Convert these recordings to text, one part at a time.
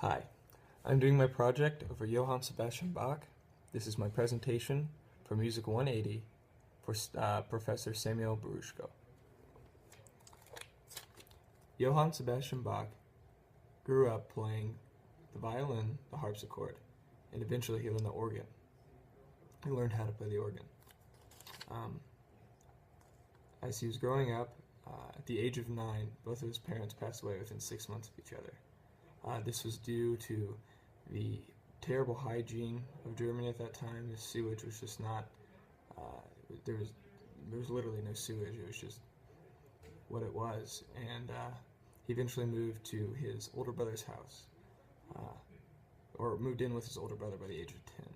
Hi, I'm doing my project over Johann Sebastian Bach. This is my presentation for Music 180 for Professor Samuel Barushko. Johann Sebastian Bach grew up playing the violin, the harpsichord, and eventually he learned the organ. He learned how to play the organ. As he was growing up, at the age of 9, both of his parents passed away within 6 months of each other. This was due to the terrible hygiene of Germany at that time. The sewage was just not, there was literally no sewage, it was just what it was. And he eventually moved to his older brother's house, or moved in with his older brother by the age of 10.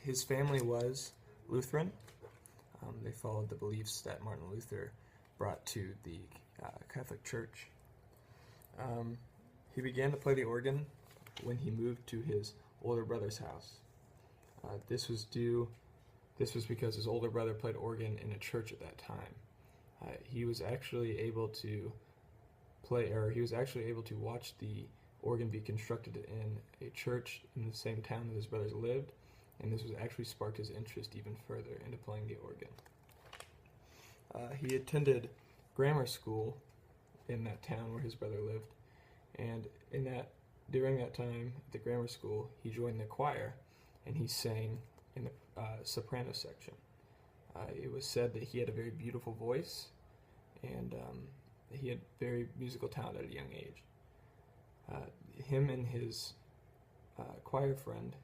His family was Lutheran. They followed the beliefs that Martin Luther brought to the Catholic Church. He began to play the organ when he moved to his older brother's house. This was because his older brother played organ in a church at that time. He was actually able to watch the organ be constructed in a church in the same town that his brothers lived, and this was actually sparked his interest even further into playing the organ. He attended grammar school in that town where his brother lived, and during that time at the grammar school, he joined the choir, and he sang in the soprano section. It was said that he had a very beautiful voice, and he had very musical talent at a young age. Him and his choir friend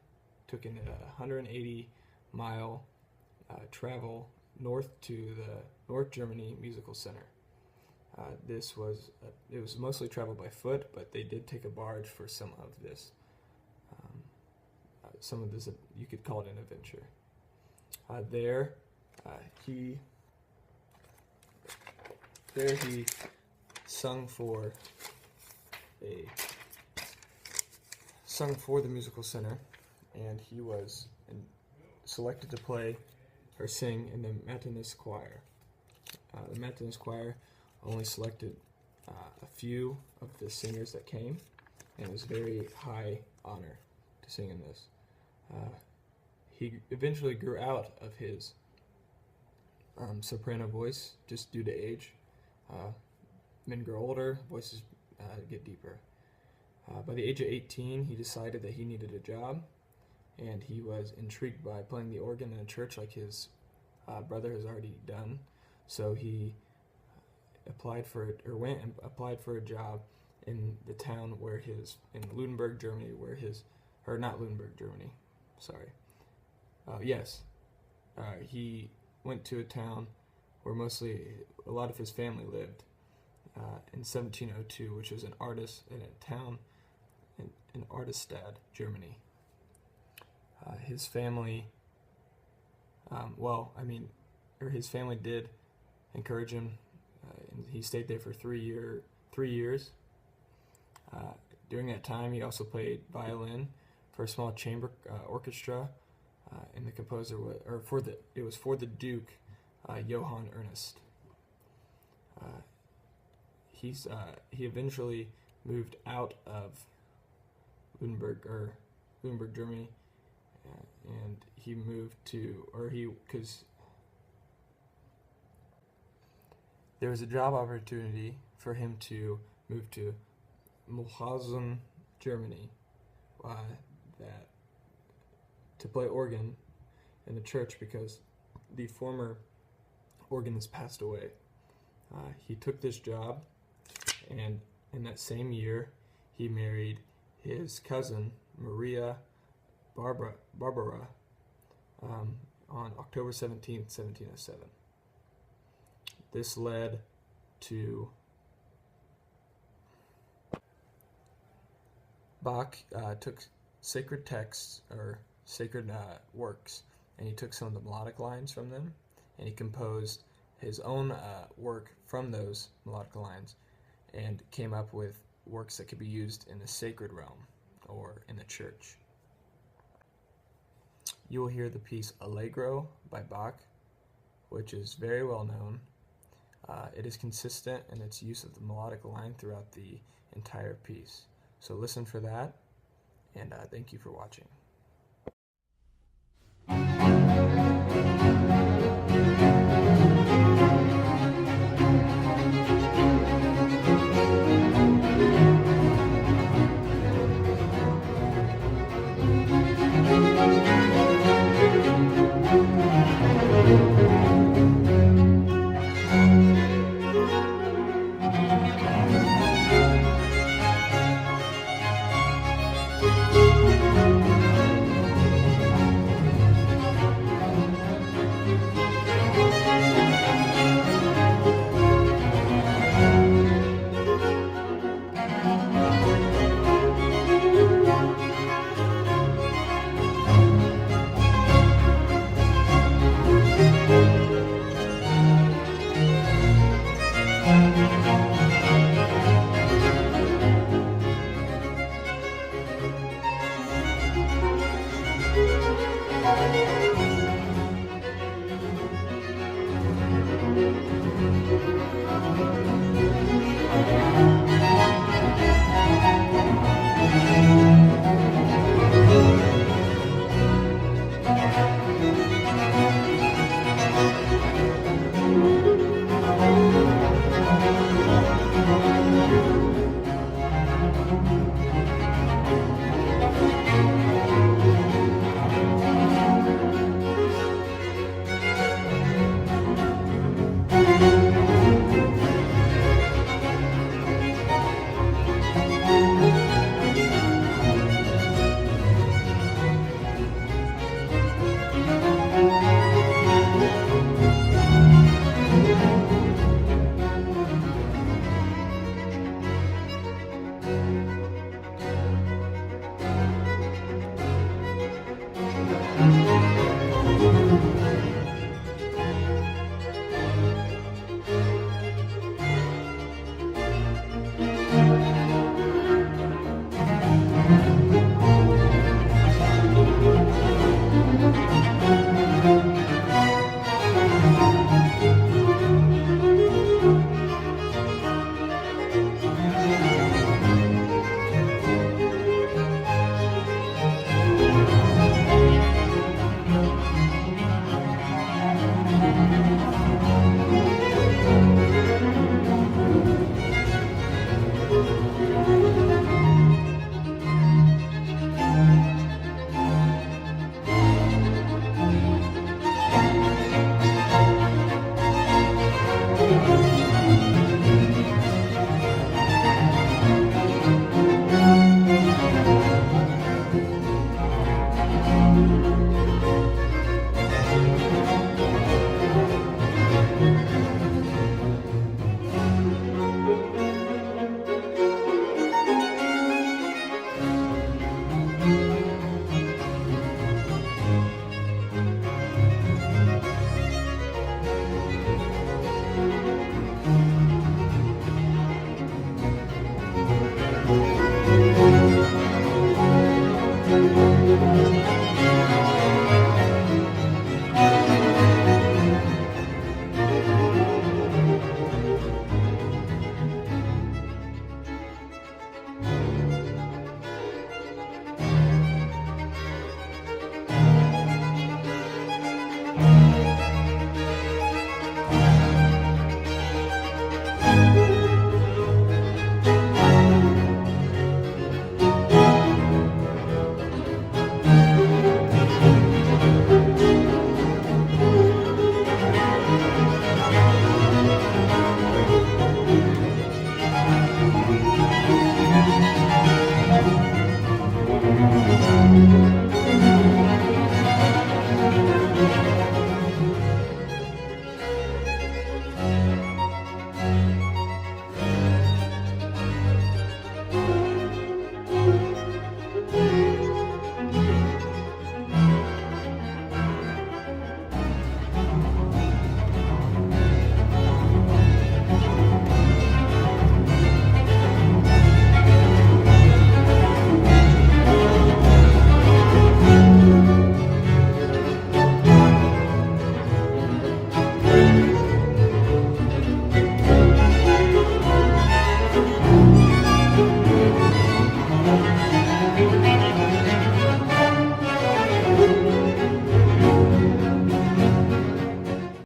took an 180-mile travel north to the North Germany Musical Center. It was mostly traveled by foot, but they did take a barge for some of this. You could call it an adventure. There he sung for the musical center, and he was selected to play or sing in the Matinist choir. The Matinist choir only selected a few of the singers that came, and it was a very high honor to sing in this. He eventually grew out of his soprano voice just due to age. Men grow older, voices get deeper. By the age of 18, he decided that he needed a job, and he was intrigued by playing the organ in a church like his brother has already done. So he applied for a job in the town in Lunenburg, Germany, he went to a town where a lot of his family lived in 1702, which was a town in Artestadt, Germany. His family did encourage him, and he stayed there for 3 years. During that time, he also played violin for a small chamber orchestra, and the composer was for the Duke Johann Ernst. He eventually moved out of Lunenburg, Germany, and he moved because there was a job opportunity for him to move to Mulhausen, Germany, to play organ in the church because the former organist passed away. He took this job, and in that same year, he married his cousin, Maria Barbara, on October 17th, 1707. This led to Bach took sacred texts or sacred works, and he took some of the melodic lines from them, and he composed his own work from those melodic lines, and came up with works that could be used in the sacred realm or in the church. You will hear the piece Allegro by Bach, which is very well known. It is consistent in its use of the melodic line throughout the entire piece. So listen for that, and thank you for watching.